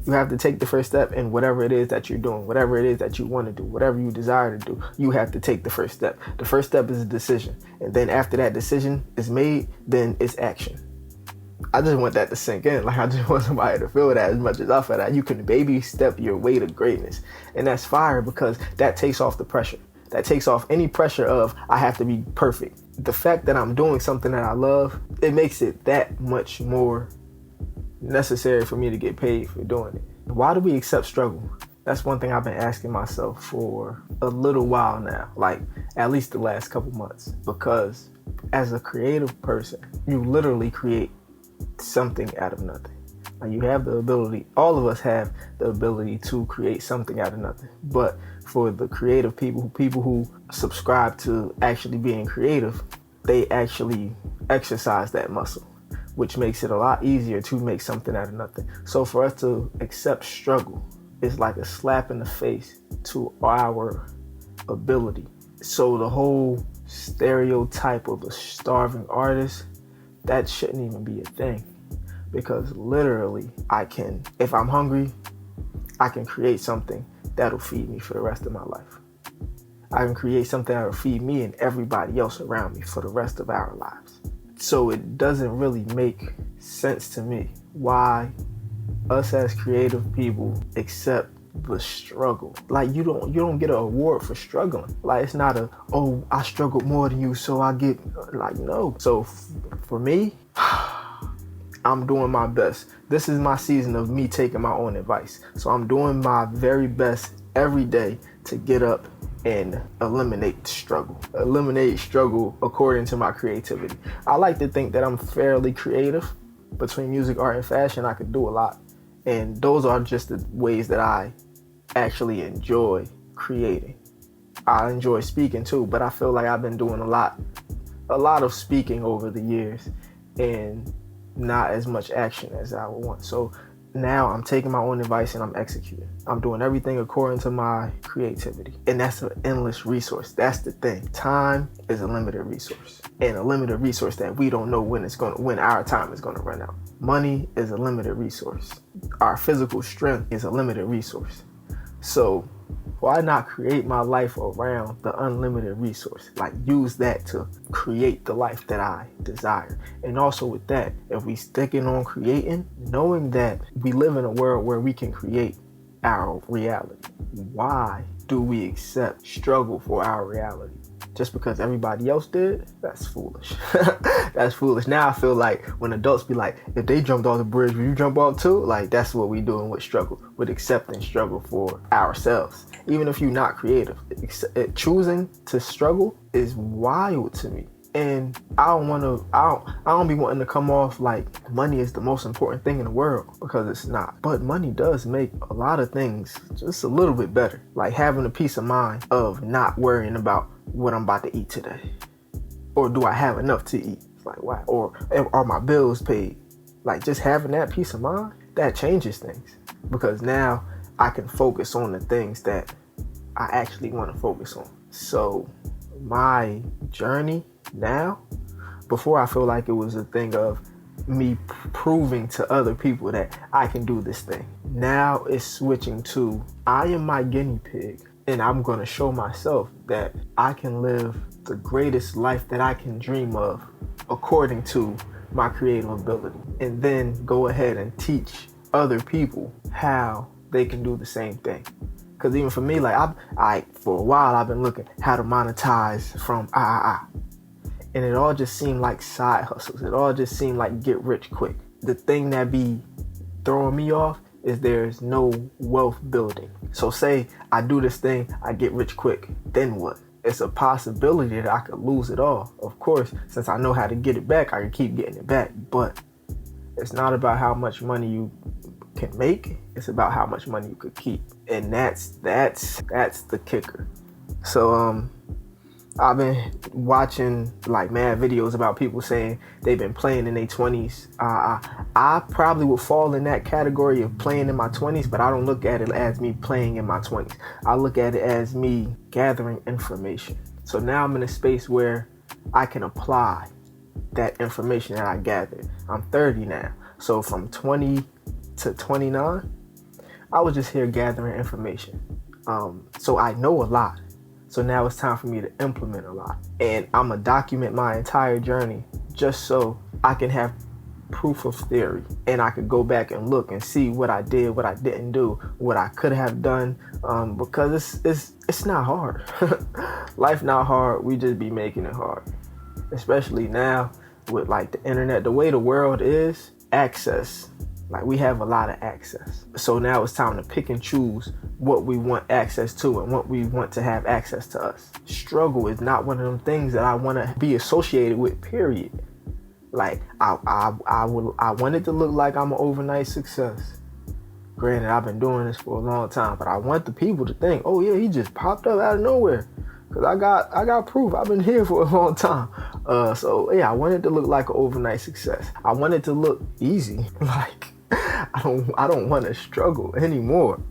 You have to take the first step in whatever it is that you're doing, whatever it is that you want to do, whatever you desire to do. You have to take the first step. The first step is a decision. And then after that decision is made, then it's action. I just want that to sink in. Like, I just want somebody to feel that as much as I feel that. You can baby step your way to greatness. And that's fire because that takes off the pressure. That takes off any pressure of I have to be perfect. The fact that I'm doing something that I love, it makes it that much more necessary for me to get paid for doing it. Why do we accept struggle? That's one thing I've been asking myself for a little while now, like at least the last couple months. Because as a creative person, you literally create something out of nothing. Like, you have the ability, all of us have the ability to create something out of nothing. But for the creative people who subscribe to actually being creative, they actually exercise that muscle, which makes it a lot easier to make something out of nothing. So for us to accept struggle is like a slap in the face to our ability. So the whole stereotype of a starving artist, that shouldn't even be a thing. Because literally, if I'm hungry, I can create something that'll feed me for the rest of my life. I can create something that'll feed me and everybody else around me for the rest of our lives. So it doesn't really make sense to me why us as creative people accept the struggle. Like, you don't get an award for struggling. Like, it's not I struggled more than you, so I get, like, no. So for me, I'm doing my best. This is my season of me taking my own advice. So I'm doing my very best every day to get up and eliminate struggle. Eliminate struggle according to my creativity. I like to think that I'm fairly creative. Between music, art, and fashion, I could do a lot. And those are just the ways that I actually enjoy creating. I enjoy speaking too, but I feel like I've been doing a lot of speaking over the years and not as much action as I would want. So now I'm taking my own advice and I'm executing. I'm doing everything according to my creativity. And that's an endless resource. That's the thing. Time is a limited resource. And a limited resource that we don't know when our time is going to run out. Money is a limited resource. Our physical strength is a limited resource. So why not create my life around the unlimited resource? Like, use that to create the life that I desire. And also with that, if we sticking on creating, knowing that we live in a world where we can create our reality, why do we accept struggle for our reality? Just because everybody else did? That's foolish. That's foolish. Now I feel like when adults be like, if they jumped off the bridge, will you jump off too? Like, that's what we doing with struggle, with accepting struggle for ourselves. Even if you're not creative, choosing to struggle is wild to me. And I don't be wanting to come off like money is the most important thing in the world, because it's not. But money does make a lot of things just a little bit better. Like having a peace of mind of not worrying about what I'm about to eat today. Or do I have enough to eat? It's like, wow. Or are my bills paid? Like, just having that peace of mind, that changes things. Because now I can focus on the things that I actually want to focus on. So my journey now, before I feel like it was a thing of me proving to other people that I can do this thing. Now it's switching to, I am my guinea pig, and I'm going to show myself that I can live the greatest life that I can dream of according to my creative ability, and then go ahead and teach other people how they can do the same thing. Because even for me, like I for a while I've been looking how to monetize from and it all just seemed like side hustles. It all just seemed like get rich quick. The thing that be throwing me off is there's no wealth building. So say I do this thing, I get rich quick, then what? It's a possibility that I could lose it all. Of course, since I know how to get it back, I can keep getting it back. But it's not about how much money you can make, it's about how much money you could keep. And that's the kicker. So I've been watching like mad videos about people saying they've been playing in their 20s. I probably would fall in that category of playing in my 20s, but I don't look at it as me playing in my 20s. I look at it as me gathering information. So now I'm in a space where I can apply that information that I gathered. I'm 30 now. So from 20 to 29, I was just here gathering information. So I know a lot. So now it's time for me to implement a lot. And I'm going to document my entire journey just so I can have proof of theory, and I could go back and look and see what I did, what I didn't do, what I could have done, because it's not hard. Life not hard. We just be making it hard, especially now with like the internet, the way the world is, access. Like we have a lot of access. So now it's time to pick and choose what we want access to and what we want to have access to us. Struggle is not one of them things that I want to be associated with, period. Like I want it to look like I'm an overnight success. Granted, I've been doing this for a long time, but I want the people to think, oh yeah, he just popped up out of nowhere. Cause I got proof. I've been here for a long time. So yeah, I want it to look like an overnight success. I want it to look easy. Like I don't want to struggle anymore.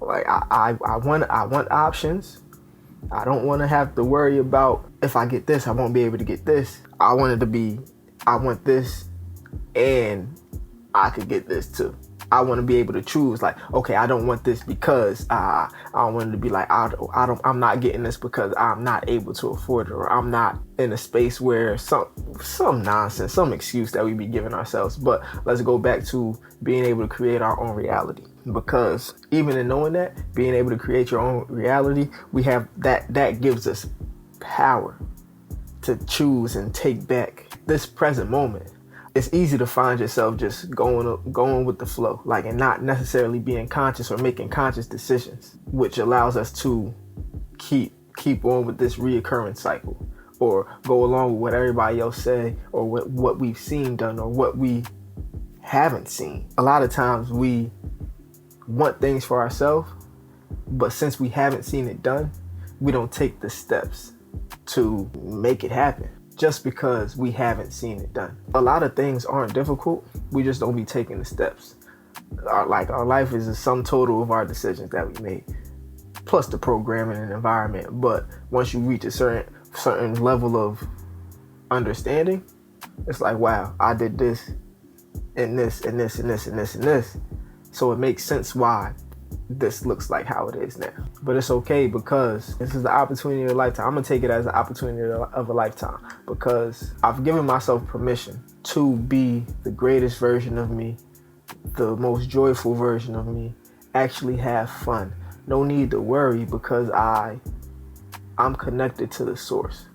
Like I want options. I don't want to have to worry about if I get this, I won't be able to get this. I want this and I could get this too. I want to be able to choose, like, okay, I don't want this because I don't want it to be like I'm not getting this because I'm not able to afford it, or I'm not in a space where some nonsense, some excuse that we be giving ourselves. But let's go back to being able to create our own reality, because even in knowing that, being able to create your own reality, we have that gives us power to choose and take back this present moment. It's easy to find yourself just going with the flow, like, and not necessarily being conscious or making conscious decisions, which allows us to keep on with this reoccurring cycle, or go along with what everybody else say, or what we've seen done, or what we haven't seen. A lot of times we want things for ourselves, but since we haven't seen it done, we don't take the steps to make it happen. Just because we haven't seen it done. A lot of things aren't difficult. We just don't be taking the steps. Our life is a sum total of our decisions that we made, plus the programming and environment. But once you reach a certain level of understanding, it's like, wow, I did this and this and this and this and this and this. So it makes sense why this looks like how it is now. But it's okay, because this is the opportunity of a lifetime. I'm gonna take it as an opportunity of a lifetime, because I've given myself permission to be the greatest version of me, the most joyful version of me, actually have fun. No need to worry, because I'm connected to the source.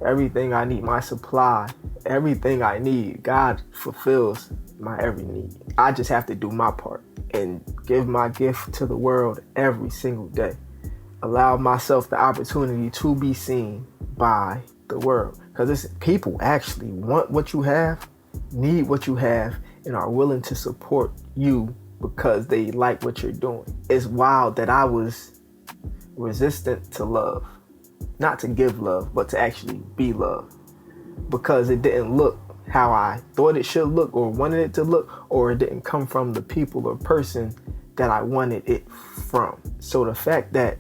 Everything I need, my supply, everything I need, God fulfills my every need. I just have to do my part and give my gift to the world every single day. Allow myself the opportunity to be seen by the world, because people actually want what you have, need what you have, and are willing to support you because they like what you're doing. It's wild that I was resistant to love, not to give love, but to actually be loved, because it didn't look how I thought it should look or wanted it to look, or it didn't come from the people or person that I wanted it from. So the fact that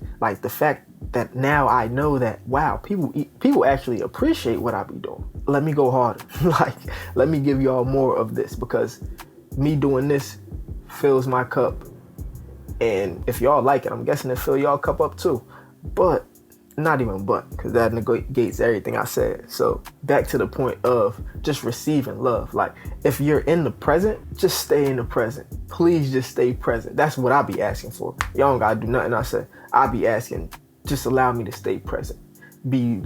now I know that, wow, people actually appreciate what I be doing. Let me go harder. Let me give y'all more of this, because me doing this fills my cup. And if y'all like it, I'm guessing it fill y'all cup up too. But not even because that negates everything I said. So back to the point of just receiving love. Like, if you're in the present, just stay in the present. Please just stay present. That's what I be asking for. Y'all don't gotta do nothing I say. I be asking, just allow me to stay present. Be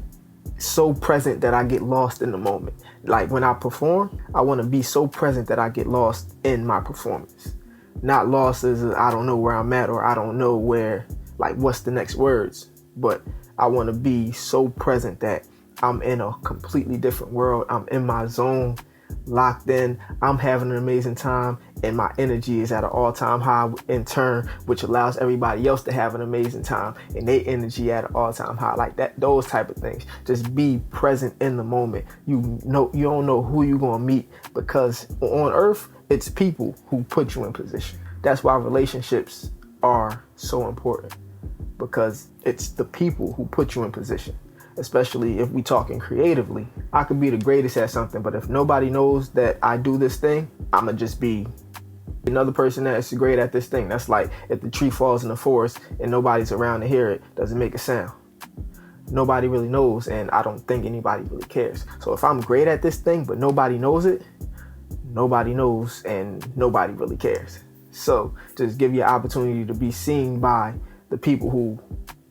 so present that I get lost in the moment. Like when I perform, I want to be so present that I get lost in my performance. Not lost as I don't know where I'm at, or I don't know where, like, what's the next words. But I want to be so present that I'm in a completely different world. I'm in my zone, locked in. I'm having an amazing time, and my energy is at an all-time high in turn, which allows everybody else to have an amazing time and their energy at an all-time high. Like that, those type of things. Just be present in the moment. You don't know who you're going to meet, because on earth, it's people who put you in position. That's why relationships are so important, because it's the people who put you in position. Especially if we talking creatively. I could be the greatest at something, but if nobody knows that I do this thing, I'ma just be Another person that's great at this thing, that's like if the tree falls in the forest and nobody's around to hear it, doesn't make a sound. Nobody really knows, and I don't think anybody really cares. So if I'm great at this thing but nobody knows it, nobody knows and nobody really cares. So just give you an opportunity to be seen by the people who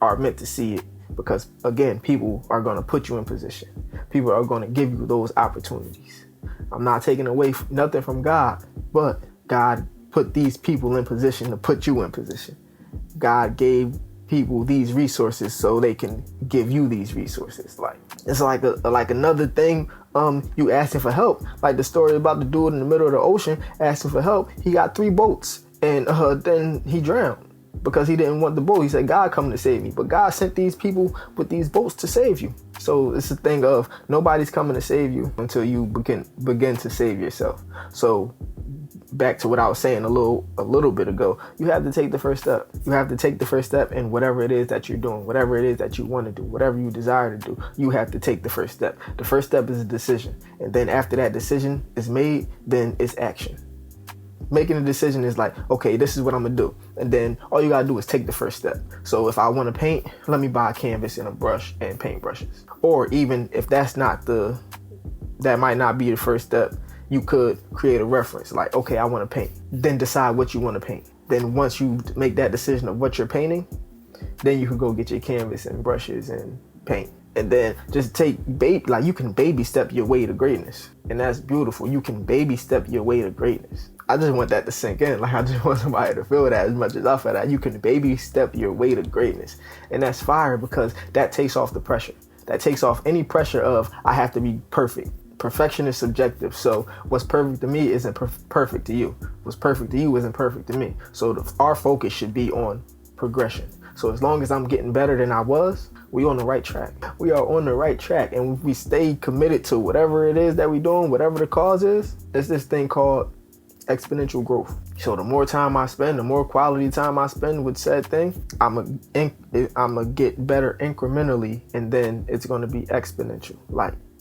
are meant to see it, because again, people are going to put you in position. People are going to give you those opportunities. I'm not taking away nothing from God, but God put these people in position to put you in position. God gave people these resources so they can give you these resources. Like it's like another thing. You asking for help, like the story about the dude in the middle of the ocean asking for help. He got 3 boats and then he drowned because he didn't want the boat. He said, God come to save me, but God sent these people with these boats to save you. So it's a thing of nobody's coming to save you until you begin to save yourself. So back to what I was saying a little bit ago, you have to take the first step. You have to take the first step in whatever it is that you're doing, whatever it is that you want to do, whatever you desire to do. You have to take the first step. The first step is a decision. And then after that decision is made, then it's action. Making a decision is like, okay, this is what I'm going to do. And then all you got to do is take the first step. So if I want to paint, let me buy a canvas and a brush and paint brushes. Or even if that might not be the first step, you could create a reference like, okay, I want to paint. Then decide what you want to paint. Then once you make that decision of what you're painting, then you can go get your canvas and brushes and paint. And then just you can baby step your way to greatness. And that's beautiful. You can baby step your way to greatness. I just want that to sink in. Like I just want somebody to feel that as much as I feel that. You can baby step your way to greatness. And that's fire because that takes off the pressure. That takes off any pressure of I have to be perfect. Perfection is subjective. So what's perfect to me isn't perfect to you. What's perfect to you isn't perfect to me. So our focus should be on progression. So as long as I'm getting better than I was, we on the right track. We are on the right track. And if we stay committed to whatever it is that we're doing, whatever the cause is, it's this thing called exponential growth. So the more time I spend, the more quality time I spend with said thing, I'm gonna get better incrementally, and then it's gonna be exponential.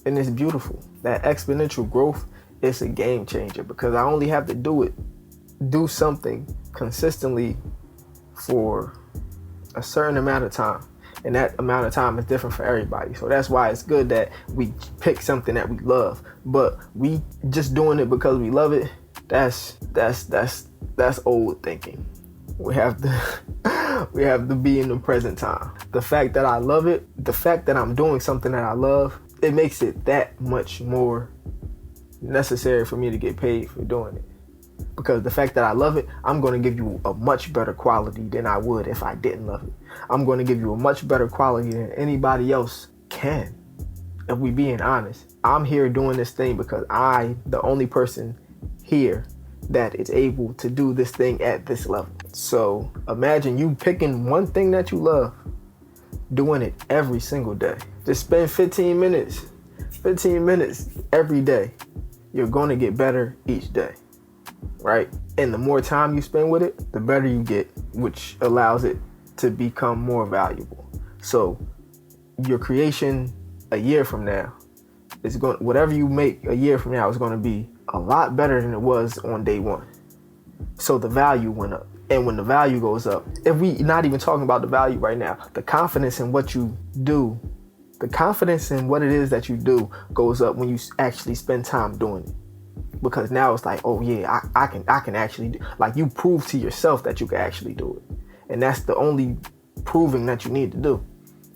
And it's beautiful. That exponential growth is a game changer because I only have to do something consistently for a certain amount of time. And that amount of time is different for everybody. So that's why it's good that we pick something that we love. But we just doing it because we love it, that's old thinking. We have to be in the present time. The fact that I love it, the fact that I'm doing something that I love, it makes it that much more necessary for me to get paid for doing it. Because the fact that I love it, I'm going to give you a much better quality than I would if I didn't love it. I'm going to give you a much better quality than anybody else can. If we being honest, I'm here doing this thing because I'm the only person here that is able to do this thing at this level. So imagine you picking one thing that you love, doing it every single day. Just spend 15 minutes every day. You're going to get better each day, right? And the more time you spend with it, the better you get, which allows it to become more valuable. So your creation a year from now is whatever you make a year from now is going to be a lot better than it was on day one. So the value went up. And when the value goes up, if we not even talking about the value right now, the confidence in what you do, the confidence in what it is that you do goes up when you actually spend time doing it. Because now it's like, oh yeah, I can actually do, like you prove to yourself that you can actually do it. And that's the only proving that you need to do.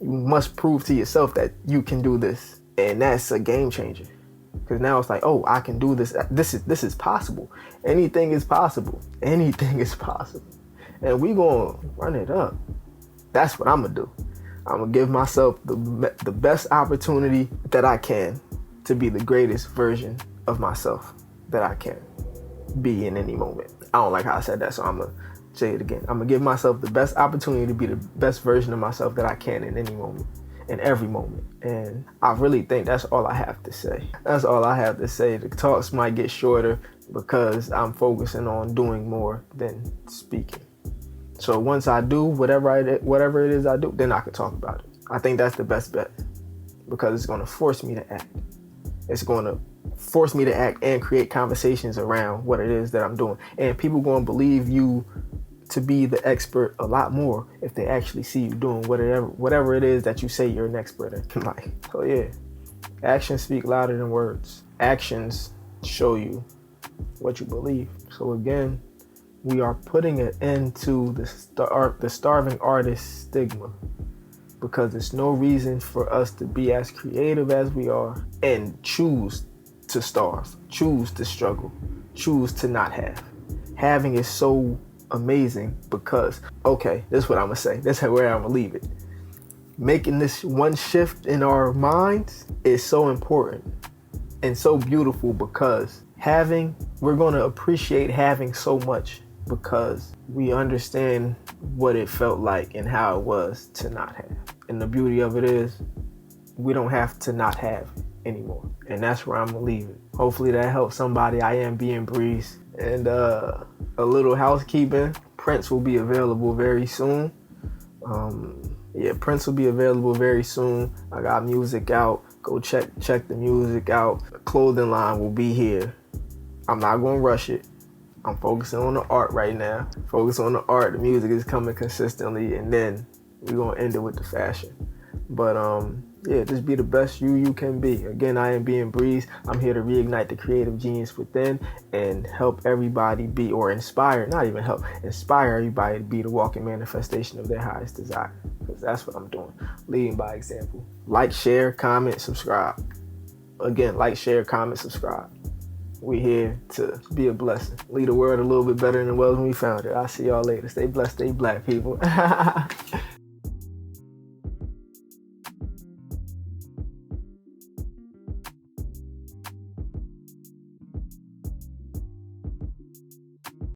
You must prove to yourself that you can do this. And that's a game changer. Because now it's like, oh, I can do this. This is possible. Anything is possible. Anything is possible. And we gonna run it up. That's what I'm gonna do. I'm gonna give myself the best opportunity that I can to be the greatest version of myself that I can be in any moment. I don't like how I said that, so I'm gonna say it again. I'm gonna give myself the best opportunity to be the best version of myself that I can in any moment. In every moment. And I really think that's all I have to say. That's all I have to say. The talks might get shorter because I'm focusing on doing more than speaking. So once I do whatever it is I do, then I can talk about it. I think that's the best bet because it's going to force me to act. It's going to force me to act and create conversations around what it is that I'm doing. And people going to believe you to be the expert a lot more if they actually see you doing whatever it is that you say you're an expert in. Like, so yeah, actions speak louder than words. Actions show you what you believe. So again, we are putting an end to the starving artist stigma, because there's no reason for us to be as creative as we are and choose to starve, choose to struggle, choose to not have. Having is so amazing because, okay, this is what I'm gonna say. This is where I'm gonna leave it. Making this one shift in our minds is so important and so beautiful, because we're gonna appreciate having so much, because we understand what it felt like and how it was to not have. And the beauty of it is, we don't have to not have anymore. And that's where I'm gonna leave it. Hopefully that helps somebody. I am BN.Breeze. And a little housekeeping. Prince will be available very soon. Prince will be available very soon. I got music out. Go check the music out. The clothing line will be here. I'm not gonna rush it. I'm focusing on the art right now. Focus on the art. The music is coming consistently, and then we're gonna end it with the fashion. But just be the best you can be. Again, I am BN.Breeze. I'm here to reignite the creative genius within and help everybody be, or inspire, not even help, inspire everybody to be the walking manifestation of their highest desire. Because that's what I'm doing, leading by example. Like, share, comment, subscribe. Again, like, share, comment, subscribe. We're here to be a blessing. Leave the world a little bit better than it was when we found it. I'll see y'all later. Stay blessed, stay black, people.